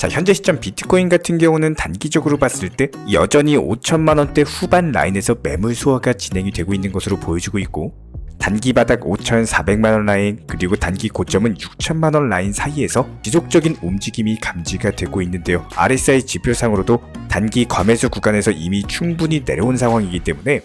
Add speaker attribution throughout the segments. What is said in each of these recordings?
Speaker 1: 자, 현재 시점 비트코인 같은 경우는 단기적으로 봤을 때 여전히 5천만원대 후반 라인에서 매물 소화가 진행이 되고 있는 것으로 보여주고 있고, 단기 바닥 5,400만원 라인 그리고 단기 고점은 6천만원 라인 사이에서 지속적인 움직임이 감지가 되고 있는데요. RSI 지표상으로도 단기 과매수 구간에서 이미 충분히 내려온 상황이기 때문에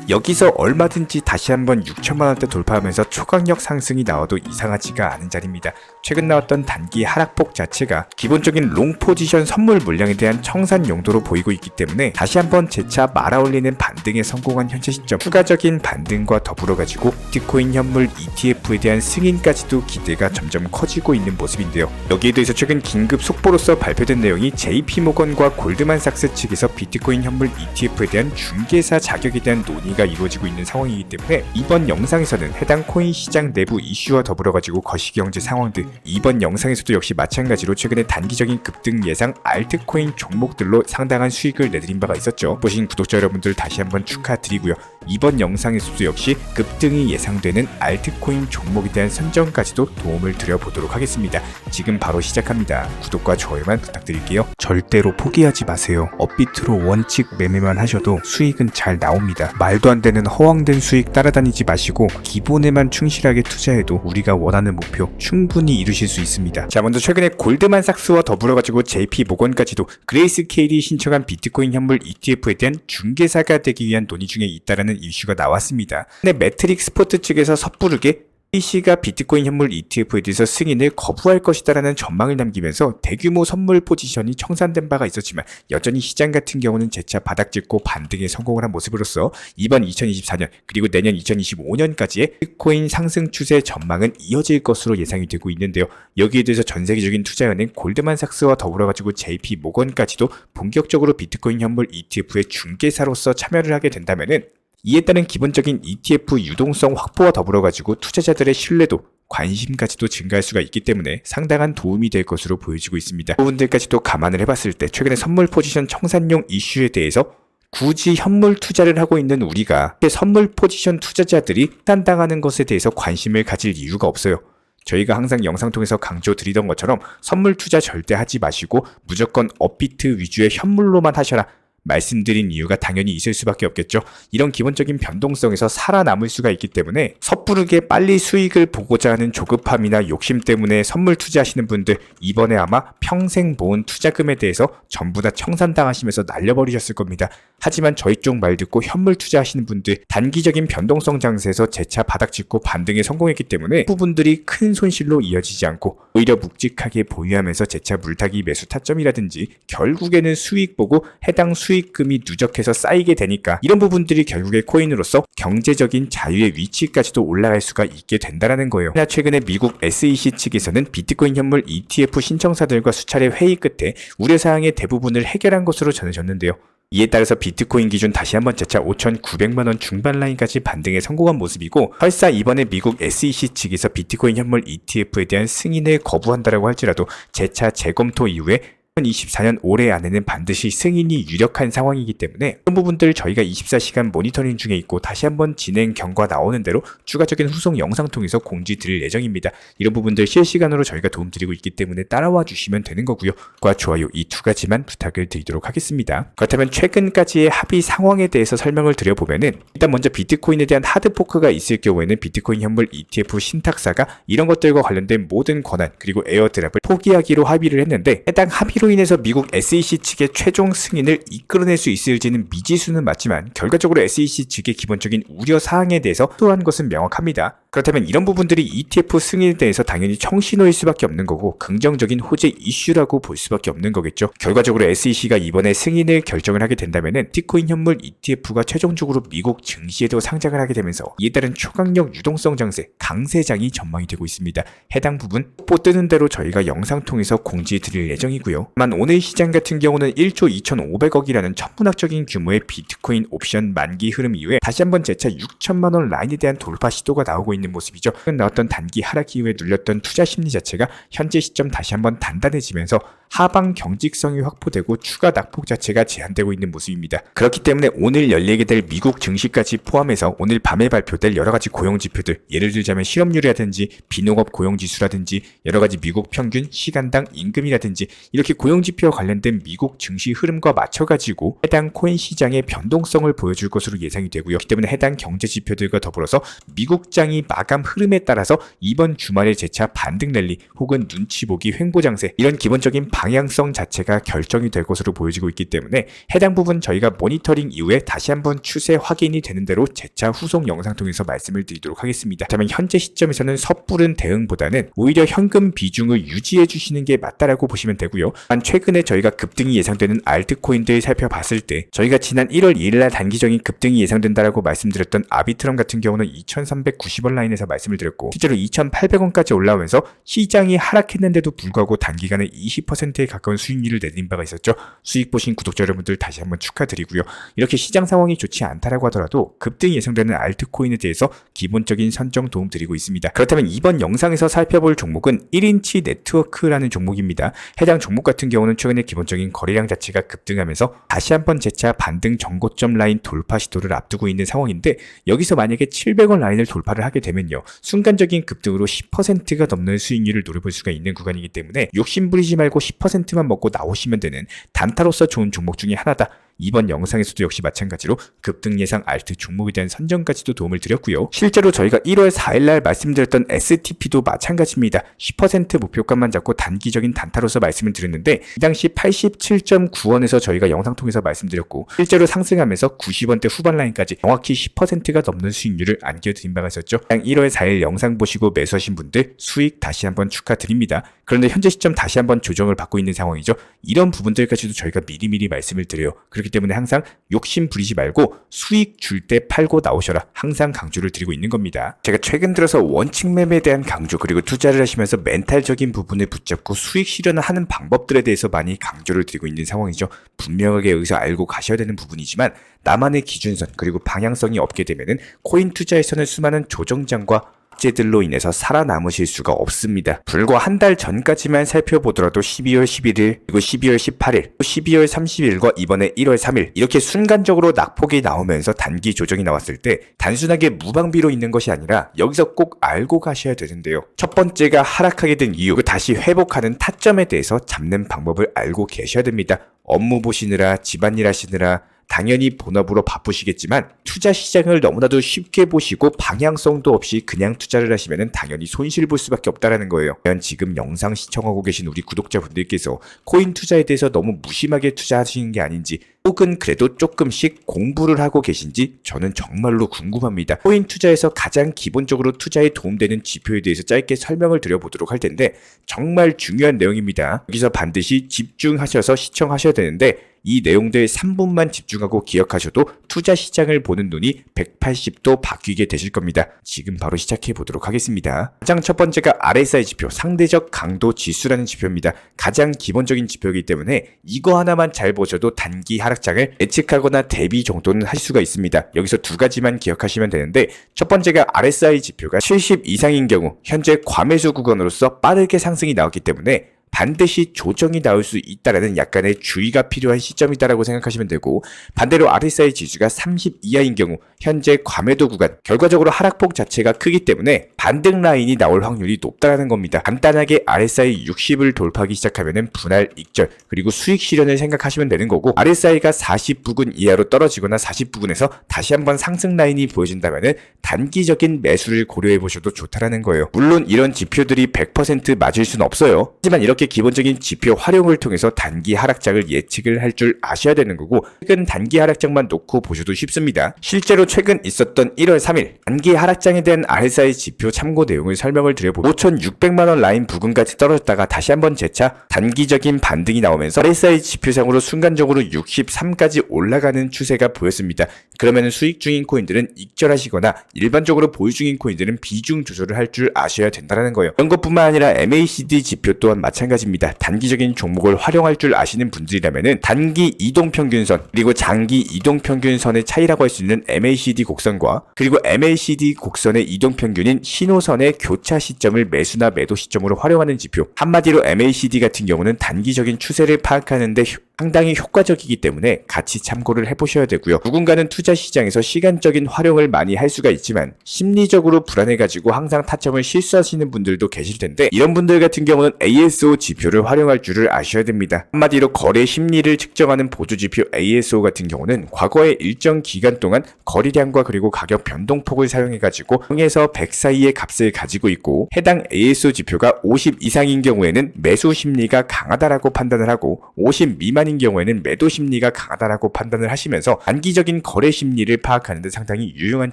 Speaker 1: 여기서 얼마든지 다시 한번 6천만원대 돌파하면서 초강력 상승이 나와도 이상하지가 않은 자리입니다. 최근 나왔던 단기 하락폭 자체가 기본적인 롱 포지션 선물 물량에 대한 청산 용도로 보이고 있기 때문에 다시 한번 재차 말아올리는 반등에 성공한 현재 시점, 추가적인 반등과 더불어 가지고 비트코인 현물 ETF에 대한 승인까지도 기대가 점점 커지고 있는 모습인데요. 여기에 대해서 최근 긴급 속보로서 발표된 내용이 JP모건과 골드만삭스 측에서 비트코인 현물 ETF에 대한 중개사 자격에 대한 논의가 이루어지고 있는 상황이기 때문에 이번 영상에서는 해당 코인 시장 내부 이슈와 더불어 가지고 거시경제 상황들, 이번 영상에서도 역시 마찬가지로 최근에 단기적인 급등 예상 알트코인 종목들로 상당한 수익을 내드린 바가 있었죠. 보신 구독자 여러분들 다시 한번 축하드리고요. 이번 영상에서도 역시 급등이 예상되는 알트코인 종목에 대한 선정까지도 도움을 드려보도록 하겠습니다. 지금 바로 시작합니다. 구독과 좋아요만 부탁드릴게요. 절대로 포기하지 마세요. 업비트로 원칙 매매만 하셔도 수익은 잘 나옵니다. 말도 안 되는 허황된 수익 따라다니지 마시고 기본에만 충실하게 투자해도 우리가 원하는 목표 충분히 이루실 수 있습니다. 자, 먼저 최근에 골드만삭스와 더불어 가지고 JP모건까지도 그레이스케일이 신청한 비트코인 현물 ETF에 대한 중개사가 되기 위한 논의 중에 있다라는 이슈가 나왔습니다. 근데 매트릭 스포트 측에서 섣부르게 CC가 비트코인 현물 ETF에 대해서 승인을 거부할 것이다라는 전망을 남기면서 대규모 선물 포지션이 청산된 바가 있었지만 여전히 시장 같은 경우는 재차 바닥 짚고 반등에 성공을 한 모습으로서 이번 2024년 그리고 내년 2025년까지의 비트코인 상승 추세 전망은 이어질 것으로 예상이 되고 있는데요. 여기에 대해서 전 세계적인 투자은행 골드만삭스와 더불어 가지고 JP모건까지도 본격적으로 비트코인 현물 ETF의 중개사로서 참여를 하게 된다면은 이에 따른 기본적인 ETF 유동성 확보와 더불어 가지고 투자자들의 신뢰도, 관심까지도 증가할 수가 있기 때문에 상당한 도움이 될 것으로 보여지고 있습니다. 부분들까지도 감안을 해봤을 때 최근에 선물 포지션 청산용 이슈에 대해서 굳이 현물 투자를 하고 있는 우리가 선물 포지션 투자자들이 탄당하는 것에 대해서 관심을 가질 이유가 없어요. 저희가 항상 영상 통해서 강조드리던 것처럼 선물 투자 절대 하지 마시고 무조건 업비트 위주의 현물로만 하셔라 말씀드린 이유가 당연히 있을 수밖에 없겠죠. 이런 기본적인 변동성에서 살아남을 수가 있기 때문에 섣부르게 빨리 수익을 보고자 하는 조급함이나 욕심 때문에 선물 투자하시는 분들 이번에 아마 평생 모은 투자금에 대해서 전부 다 청산당하시면서 날려버리셨을 겁니다. 하지만 저희 쪽 말 듣고 현물 투자하시는 분들 단기적인 변동성 장세에서 재차 바닥 짚고 반등에 성공했기 때문에 부분들이 큰 손실로 이어지지 않고 오히려 묵직하게 보유하면서 재차 물타기 매수 타점이라든지 결국에는 수익 보고 해당 수익금이 누적해서 쌓이게 되니까 이런 부분들이 결국에 코인으로서 경제적인 자유의 위치까지도 올라갈 수가 있게 된다는 거예요. 하나 최근에 미국 SEC 측에서는 비트코인 현물 ETF 신청사들과 수차례 회의 끝에 우려사항의 대부분을 해결한 것으로 전해졌는데요. 이에 따라서 비트코인 기준 다시 한번 재차 5,900만원 중반 라인까지 반등에 성공한 모습이고, 설사 이번에 미국 SEC 측에서 비트코인 현물 ETF에 대한 승인을 거부한다라고 할지라도 재차 재검토 이후에 2024년 올해 안에는 반드시 승인이 유력한 상황이기 때문에 그런 부분들 저희가 24시간 모니터링 중에 있고 다시 한번 진행 경과 나오는 대로 추가적인 후속 영상 통해서 공지 드릴 예정입니다. 이런 부분들 실시간으로 저희가 도움드리고 있기 때문에 따라와 주시면 되는 거고요. 구독과 좋아요 이 두 가지만 부탁을 드리도록 하겠습니다. 그렇다면 최근까지의 합의 상황에 대해서 설명을 드려보면은 일단 먼저 비트코인에 대한 하드포크가 있을 경우에는 비트코인 현물 ETF 신탁사가 이런 것들과 관련된 모든 권한 그리고 에어드랍을 포기하기로 합의를 했는데, 해당 합의로 인해서 미국 SEC 측의 최종 승인을 이끌어낼 수 있을지는 미지수는 맞지만 결과적으로 SEC 측의 기본적인 우려 사항에 대해서 또한 것은 명확합니다. 그렇다면 이런 부분들이 ETF 승인에 대해서 당연히 청신호일 수밖에 없는 거고 긍정적인 호재 이슈라고 볼 수밖에 없는 거겠죠. 결과적으로 SEC가 이번에 승인을 결정을 하게 된다면은 비트코인 현물 ETF가 최종적으로 미국 증시에도 상장을 하게 되면서 이에 따른 초강력 유동성 장세, 강세장이 전망이 되고 있습니다. 해당 부분 뽀 뜨는 대로 저희가 영상 통해서 공지 드릴 예정이고요. 다만 오늘 시장 같은 경우는 1조 2,500억이라는 천문학적인 규모의 비트코인 옵션 만기 흐름 이후에 다시 한번 재차 6천만원 라인에 대한 돌파 시도가 나오고 있는 모습이죠. 나왔던 단기 하락 이후에 눌렸던 투자 심리 자체가 현재 시점 다시 한번 단단해지면서 하방 경직성이 확보되고 추가 낙폭 자체가 제한되고 있는 모습입니다. 그렇기 때문에 오늘 열리게 될 미국 증시까지 포함해서 오늘 밤에 발표될 여러가지 고용지표들, 예를 들자면 실업률이라든지 비농업 고용지수라든지 여러가지 미국 평균 시간당 임금이라든지 이렇게 고용지표와 관련된 미국 증시 흐름과 맞춰가지고 해당 코인 시장의 변동성을 보여줄 것으로 예상이 되고요. 그렇기 때문에 해당 경제지표들과 더불어서 미국장이 마감 흐름에 따라서 이번 주말에 재차 반등 랠리 혹은 눈치 보기 횡보장세 이런 기본적인 방향성 자체가 결정이 될 것으로 보여지고 있기 때문에 해당 부분 저희가 모니터링 이후에 다시 한번 추세 확인이 되는 대로 재차 후속 영상 통해서 말씀을 드리도록 하겠습니다. 그렇다면 현재 시점에서는 섣부른 대응보다는 오히려 현금 비중을 유지해 주시는 게 맞다라고 보시면 되고요. 단 최근에 저희가 급등이 예상되는 알트코인들 살펴봤을 때 저희가 지난 1월 2일날 단기적인 급등이 예상된다라고 말씀드렸던 아비트럼 같은 경우는 2390원 라인에서 말씀을 드렸고 실제로 2800원까지 올라오면서 시장이 하락했는데도 불구하고 단기간에 20%에 가까운 수익률을 내린 바가 있었죠. 수익 보신 구독자 여러분들 다시 한번 축하드리고요. 이렇게 시장 상황이 좋지 않다라고 하더라도 급등이 예상되는 알트코인에 대해서 기본적인 선정 도움 드리고 있습니다. 그렇다면 이번 영상에서 살펴볼 종목은 1인치 네트워크라는 종목입니다. 해당 종목 같은 경우는 최근에 기본적인 거래량 자체가 급등하면서 다시 한번 재차 반등 전고점 라인 돌파 시도를 앞두고 있는 상황인데 여기서 만약에 700원 라인을 돌파를 하게 되면요. 순간적인 급등으로 10%가 넘는 수익률을 노려볼 수가 있는 구간이기 때문에 욕심 부리지 말고 10%만 먹고 나오시면 되는 단타로서 좋은 종목 중에 하나다. 이번 영상에서도 역시 마찬가지로 급등 예상 알트 종목에 대한 선정까지도 도움을 드렸고요. 실제로 저희가 1월 4일날 말씀드렸던 STP도 마찬가지입니다. 10% 목표가만 잡고 단기적인 단타로서 말씀을 드렸는데 이 당시 87.9원에서 저희가 영상 통해서 말씀드렸고 실제로 상승하면서 90원대 후반 라인까지 정확히 10%가 넘는 수익률을 안겨드린 바가 있었죠. 1월 4일 영상 보시고 매수하신 분들 수익 다시 한번 축하드립니다. 그런데 현재 시점 다시 한번 조정을 받고 있는 상황이죠. 이런 부분들까지도 저희가 미리미리 말씀을 드려요. 그렇기 때문에 항상 욕심 부리지 말고 수익 줄 때 팔고 나오셔라 항상 강조를 드리고 있는 겁니다. 제가 최근 들어서 원칙 매매에 대한 강조 그리고 투자를 하시면서 멘탈적인 부분을 붙잡고 수익 실현을 하는 방법들에 대해서 많이 강조를 드리고 있는 상황이죠. 분명하게 여기서 알고 가셔야 되는 부분이지만 나만의 기준선 그리고 방향성이 없게 되면은 코인 투자에서는 수많은 조정장과 제들로 인해서 살아남으실 수가 없습니다. 불과 한 달 전까지만 살펴보더라도 12월 11일, 그리고 12월 18일, 12월 30일과 이번에 1월 3일 이렇게 순간적으로 낙폭이 나오면서 단기 조정이 나왔을 때 단순하게 무방비로 있는 것이 아니라 여기서 꼭 알고 가셔야 되는데요. 첫 번째가 하락하게 된 이유, 다시 회복하는 타점에 대해서 잡는 방법을 알고 계셔야 됩니다. 업무 보시느라, 집안일 하시느라 당연히 본업으로 바쁘시겠지만 투자 시장을 너무나도 쉽게 보시고 방향성도 없이 그냥 투자를 하시면 당연히 손실 볼 수밖에 없다라는 거예요. 과연 지금 영상 시청하고 계신 우리 구독자분들께서 코인 투자에 대해서 너무 무심하게 투자하시는 게 아닌지 혹은 그래도 조금씩 공부를 하고 계신지 저는 정말로 궁금합니다. 코인 투자에서 가장 기본적으로 투자에 도움되는 지표에 대해서 짧게 설명을 드려보도록 할 텐데 정말 중요한 내용입니다. 여기서 반드시 집중하셔서 시청하셔야 되는데 이 내용들 3분만 집중하고 기억하셔도 투자 시장을 보는 눈이 180도 바뀌게 되실 겁니다. 지금 바로 시작해 보도록 하겠습니다. 가장 첫 번째가 RSI 지표, 상대적 강도 지수라는 지표입니다. 가장 기본적인 지표이기 때문에 이거 하나만 잘 보셔도 단기 하락장을 예측하거나 대비 정도는 할 수가 있습니다. 여기서 두 가지만 기억하시면 되는데 첫 번째가 RSI 지표가 70 이상인 경우 현재 과매수 구간으로서 빠르게 상승이 나왔기 때문에 반드시 조정이 나올 수 있다라는 약간의 주의가 필요한 시점이다라고 생각하시면 되고 반대로 RSI 지수가 30 이하인 경우 현재 과매도 구간 결과적으로 하락폭 자체가 크기 때문에 반등 라인이 나올 확률이 높다라는 겁니다. 간단하게 RSI 60을 돌파하기 시작하면 분할 익절 그리고 수익 실현을 생각하시면 되는 거고 RSI가 40 부근 이하로 떨어지거나 40 부근에서 다시 한번 상승 라인이 보여진다면 단기적인 매수를 고려해 보셔도 좋다라는 거예요. 물론 이런 지표들이 100% 맞을 수는 없어요. 하지만 이렇게 기본적인 지표 활용을 통해서 단기 하락장을 예측을 할 줄 아셔야 되는 거고 최근 단기 하락장만 놓고 보셔도 쉽습니다. 실제로 최근 있었던 1월 3일 단기 하락장에 대한 RSI 지표 참고 내용을 설명을 드려보면 5,600만원 라인 부근까지 떨어졌다가 다시 한번 재차 단기적인 반등이 나오면서 RSI 지표상으로 순간적으로 63까지 올라가는 추세가 보였습니다. 그러면 수익 중인 코인들은 익절하시거나 일반적으로 보유 중인 코인들은 비중 조절을 할 줄 아셔야 된다는 거예요. 이런 것뿐만 아니라 MACD 지표 또한 마찬가지입니다. 마찬가지입니다. 단기적인 종목을 활용할 줄 아시는 분들이라면은 단기 이동평균선 그리고 장기 이동평균선의 차이라고 할 수 있는 MACD 곡선과 그리고 MACD 곡선의 이동평균인 신호선의 교차 시점을 매수나 매도 시점으로 활용하는 지표, 한마디로 MACD 같은 경우는 단기적인 추세를 파악하는데 상당히 효과적이기 때문에 같이 참고를 해보셔야 되고요. 누군가는 투자 시장에서 시간적인 활용을 많이 할 수가 있지만 심리적으로 불안해가지고 항상 타점을 실수하시는 분들도 계실 텐데 이런 분들 같은 경우는 ASO 지표를 활용할 줄을 아셔야 됩니다. 한마디로 거래 심리를 측정하는 보조지표 ASO 같은 경우는 과거의 일정 기간 동안 거래량과 그리고 가격 변동폭을 사용해가지고 0에서 100 사이의 값을 가지고 있고 해당 ASO 지표가 50 이상인 경우에는 매수 심리가 강하다라고 판단을 하고 50 미만인 경우에는 매도 심리가 강하다라고 판단을 하시면서 단기적인 거래 심리를 파악하는 데 상당히 유용한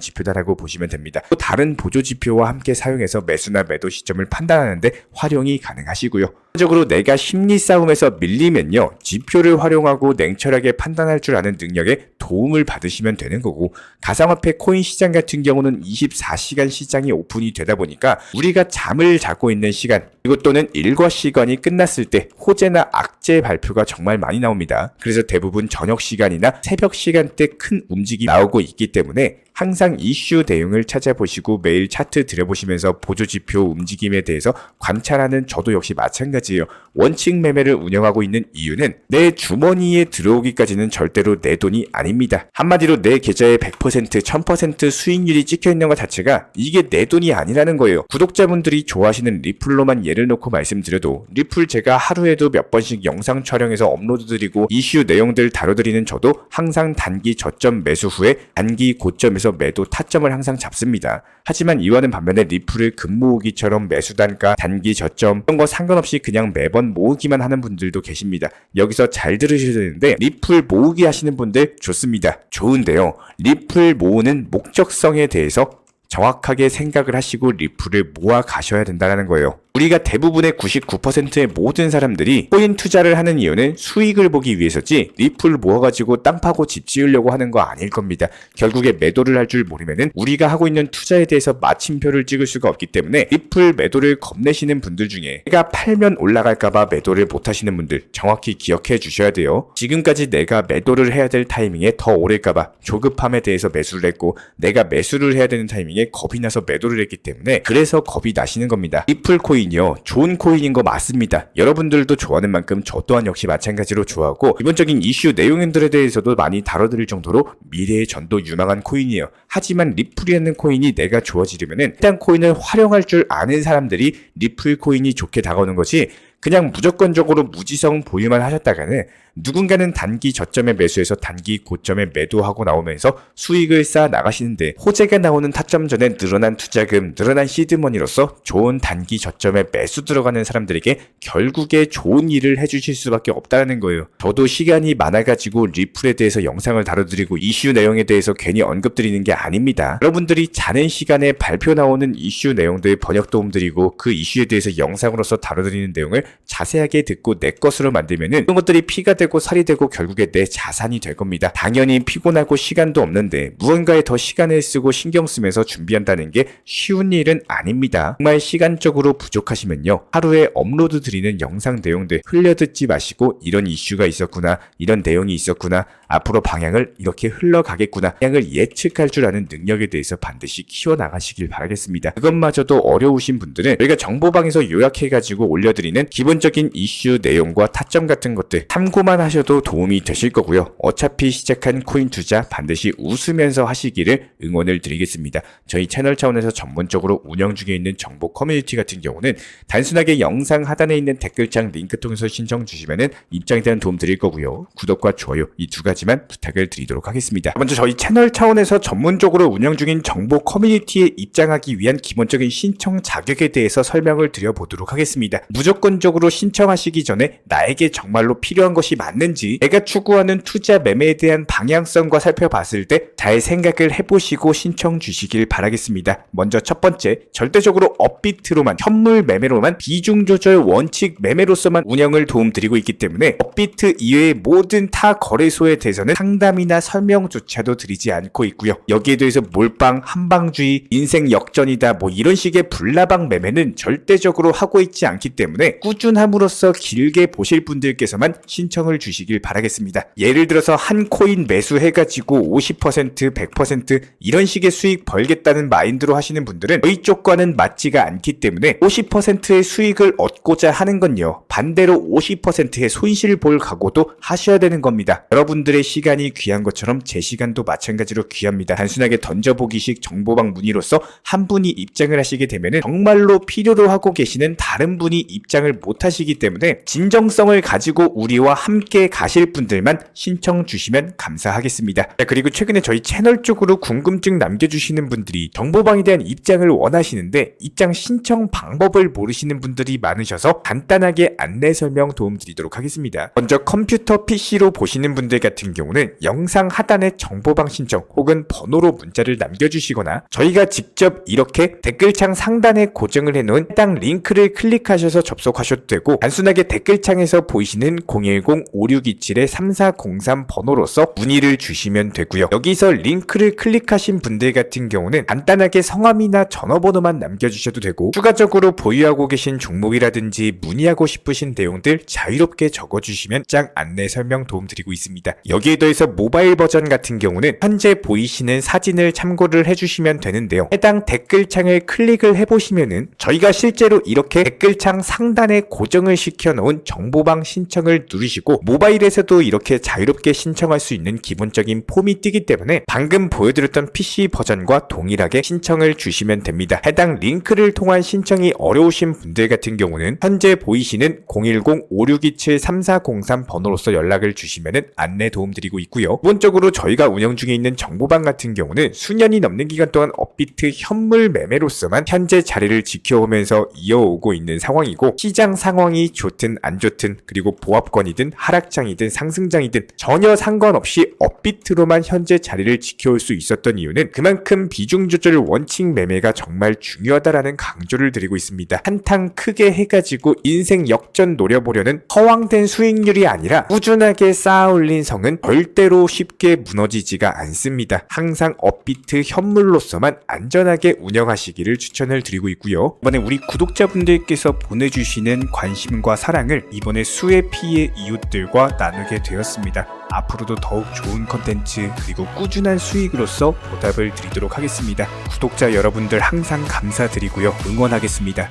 Speaker 1: 지표다라고 보시면 됩니다. 또 다른 보조 지표와 함께 사용해서 매수나 매도 시점을 판단하는 데 활용이 가능하시고요. 적으로 내가 심리 싸움에서 밀리면요, 지표를 활용하고 냉철하게 판단할 줄 아는 능력에 도움을 받으시면 되는 거고, 가상화폐 코인 시장 같은 경우는 24시간 시장이 오픈이 되다 보니까 우리가 잠을 자고 있는 시간 그리고 또는 일과 시간이 끝났을 때 호재나 악재 발표가 정말 많이 나옵니다. 그래서 대부분 저녁 시간이나 새벽 시간대 큰 움직임이 나오고 있기 때문에 항상 이슈 내용을 찾아보시고 매일 차트 들여보시면서 보조지표 움직임에 대해서 관찰하는 저도 역시 마찬가지예요. 원칙 매매를 운영하고 있는 이유는 내 주머니에 들어오기까지는 절대로 내 돈이 아닙니다. 한마디로 내 계좌에 100%, 1000% 수익률이 찍혀있는 것 자체가 이게 내 돈이 아니라는 거예요. 구독자분들이 좋아하시는 리플로만 예를 놓고 말씀드려도 리플 제가 하루에도 몇 번씩 영상 촬영해서 업로드드리고 이슈 내용들 다뤄드리는 저도 항상 단기 저점 매수 후에 단기 고점에서 매도 타점을 항상 잡습니다. 하지만 이와는 반면에 리플을 금모으기처럼 매수 단가, 단기 저점 이런 거 상관없이 그냥 매번 모으기만 하는 분들도 계십니다. 여기서 잘 들으셔야 되는데 리플 모으기 하시는 분들 좋습니다. 좋은데요. 리플 모으는 목적성에 대해서 정확하게 생각을 하시고 리플을 모아 가셔야 된다는 거예요. 우리가 대부분의 99%의 모든 사람들이 코인 투자를 하는 이유는 수익을 보기 위해서지 리플 모아가지고 땅 파고 집 지으려고 하는 거 아닐 겁니다. 결국에 매도를 할 줄 모르면은 우리가 하고 있는 투자에 대해서 마침표를 찍을 수가 없기 때문에 리플 매도를 겁내시는 분들 중에 내가 팔면 올라갈까봐 매도를 못 하시는 분들 정확히 기억해 주셔야 돼요. 지금까지 내가 매도를 해야 될 타이밍에 더 오를까봐 조급함에 대해서 매수를 했고 내가 매수를 해야 되는 타이밍에 겁이 나서 매도를 했기 때문에 그래서 겁이 나시는 겁니다. 리플 코인 좋은 코인인 거 맞습니다. 여러분들도 좋아하는 만큼 저 또한 역시 마찬가지로 좋아하고 기본적인 이슈 내용들에 대해서도 많이 다뤄드릴 정도로 미래의 전도 유망한 코인이에요. 하지만 리플이라는 코인이 내가 좋아지려면 일단 코인을 활용할 줄 아는 사람들이 리플 코인이 좋게 다가오는 것이 그냥 무조건적으로 무지성 보유만 하셨다가는 누군가는 단기 저점에 매수해서 단기 고점에 매도하고 나오면서 수익을 쌓아 나가시는데 호재가 나오는 타점 전에 늘어난 투자금, 늘어난 시드머니로서 좋은 단기 저점에 매수 들어가는 사람들에게 결국에 좋은 일을 해주실 수밖에 없다는 거예요. 저도 시간이 많아가지고 리플에 대해서 영상을 다뤄드리고 이슈 내용에 대해서 괜히 언급드리는 게 아닙니다. 여러분들이 자는 시간에 발표 나오는 이슈 내용들 번역 도움드리고 그 이슈에 대해서 영상으로서 다뤄드리는 내용을 자세하게 듣고 내 것으로 만들면은 그런 것들이 피가 되고 살이 되고 결국에 내 자산이 될 겁니다. 당연히 피곤하고 시간도 없는데 무언가에 더 시간을 쓰고 신경 쓰면서 준비한다는 게 쉬운 일은 아닙니다. 정말 시간적으로 부족하시면요, 하루에 업로드 드리는 영상 내용들 흘려듣지 마시고 이런 이슈가 있었구나, 이런 내용이 있었구나, 앞으로 방향을 이렇게 흘러가겠구나, 방향을 예측할 줄 아는 능력에 대해서 반드시 키워나가시길 바라겠습니다. 그것마저도 어려우신 분들은 저희가 정보방에서 요약해가지고 올려드리는 기본적인 이슈 내용과 타점 같은 것들 참고만 하셔도 도움이 되실 거고요. 어차피 시작한 코인 투자 반드시 웃으면서 하시기를 응원을 드리겠습니다. 저희 채널 차원에서 전문적으로 운영 중에 있는 정보 커뮤니티 같은 경우는 단순하게 영상 하단에 있는 댓글창 링크 통해서 신청 주시면은 입장에 대한 도움 드릴 거고요. 구독과 좋아요 이 두 가지만 부탁을 드리도록 하겠습니다. 먼저 저희 채널 차원에서 전문적으로 운영 중인 정보 커뮤니티에 입장하기 위한 기본적인 신청 자격에 대해서 설명을 드려보도록 하겠습니다. 무조건적으로 신청하시기 전에 나에게 정말로 필요한 것이 맞는지, 내가 추구하는 투자 매매에 대한 방향성과 살펴봤을 때 잘 생각을 해보시고 신청 주시길 바라겠습니다. 먼저 첫 번째, 절대적으로 업비트로만, 현물 매매로만, 비중 조절 원칙 매매로서만 운영을 도움드리고 있기 때문에 업비트 이외의 모든 타 거래소에 대해서는 상담이나 설명조차도 드리지 않고 있고요. 여기에 대해서 몰빵, 한방주의, 인생 역전이다 뭐 이런 식의 불나방 매매는 절대적으로 하고 있지 않기 때문에 꾸준함으로써 길게 보실 분들께서만 신청을 주시길 바라겠습니다. 예를 들어서 한 코인 매수해가지고 50%, 100% 이런 식의 수익 벌겠다는 마인드로 하시는 분들은 저희 쪽과는 맞지가 않기 때문에 50%의 수익을 얻고자 하는 건요, 반대로 50%의 손실을 볼 각오도 하셔야 되는 겁니다. 여러분들의 시간이 귀한 것처럼 제 시간도 마찬가지로 귀합니다. 단순하게 던져보기식 정보방 문의로서 한 분이 입장을 하시게 되면은 정말로 필요로 하고 계시는 다른 분이 입장을 못 하시기 때문에 진정성을 가지고 우리와 함께 가실 분들만 신청 주시면 감사하겠습니다. 자, 그리고 최근에 저희 채널 쪽으로 궁금증 남겨주시는 분들이 정보방에 대한 입장을 원하시는데 입장 신청 방법을 모르시는 분들이 많으셔서 간단하게 안내 설명 도움드리도록 하겠습니다. 먼저 컴퓨터 PC로 보시는 분들 같은 경우는 영상 하단에 정보방 신청 혹은 번호로 문자를 남겨주시거나 저희가 직접 이렇게 댓글창 상단에 고정을 해놓은 해당 링크를 클릭하셔서 접속하셔도 되고, 단순하게 댓글창에서 보이시는 010-5627-3403 번호로서 문의를 주시면 되고요. 여기서 링크를 클릭하신 분들 같은 경우는 간단하게 성함이나 전화번호만 남겨주셔도 되고, 추가적으로 보유하고 계신 종목이라든지 문의하고 싶으신 내용들 자유롭게 적어주시면 짝 안내 설명 도움드리고 있습니다. 여기에 더해서 모바일 버전 같은 경우는 현재 보이시는 사진을 참고를 해주시면 되는데요. 해당 댓글창을 클릭을 해보시면은 저희가 실제로 이렇게 댓글창 상단에 고정을 시켜놓은 정보방 신청을 누르시고 모바일에서도 이렇게 자유롭게 신청할 수 있는 기본적인 폼이 뜨기 때문에 방금 보여드렸던 PC 버전과 동일하게 신청을 주시면 됩니다. 해당 링크를 통한 신청이 어려우신 분들 같은 경우는 현재 보이시는 010-5627-3403 번호로서 연락을 주시면 안내 도움드리고 있고요. 기본적으로 저희가 운영 중에 있는 정보방 같은 경우는 수년이 넘는 기간 동안 업비트 현물 매매로서만 현재 자리를 지켜오면서 이어오고 있는 상황이고, 시장 상황이 좋든 안 좋든 그리고 보합권이든 하락장이든 상승장이든 전혀 상관없이 업비트로만 현재 자리를 지켜올 수 있었던 이유는 그만큼 비중 조절 원칙 매매가 정말 중요하다라는 강조를 드리고 있습니다. 한탕 크게 해가지고 인생 역전 노려보려는 허황된 수익률이 아니라 꾸준하게 쌓아올린 성은 절대로 쉽게 무너지지가 않습니다. 항상 업비트 현물로서만 안전하게 운영하시기를 추천을 드리고 있고요. 이번에 우리 구독자분들께서 보내주시는 관심과 사랑을 이번에 수혜피의 이웃들과 나누게 되었습니다. 앞으로도 더욱 좋은 컨텐츠 그리고 꾸준한 수익으로서 보답을 드리도록 하겠습니다. 구독자 여러분들 항상 감사드리고요. 응원하겠습니다.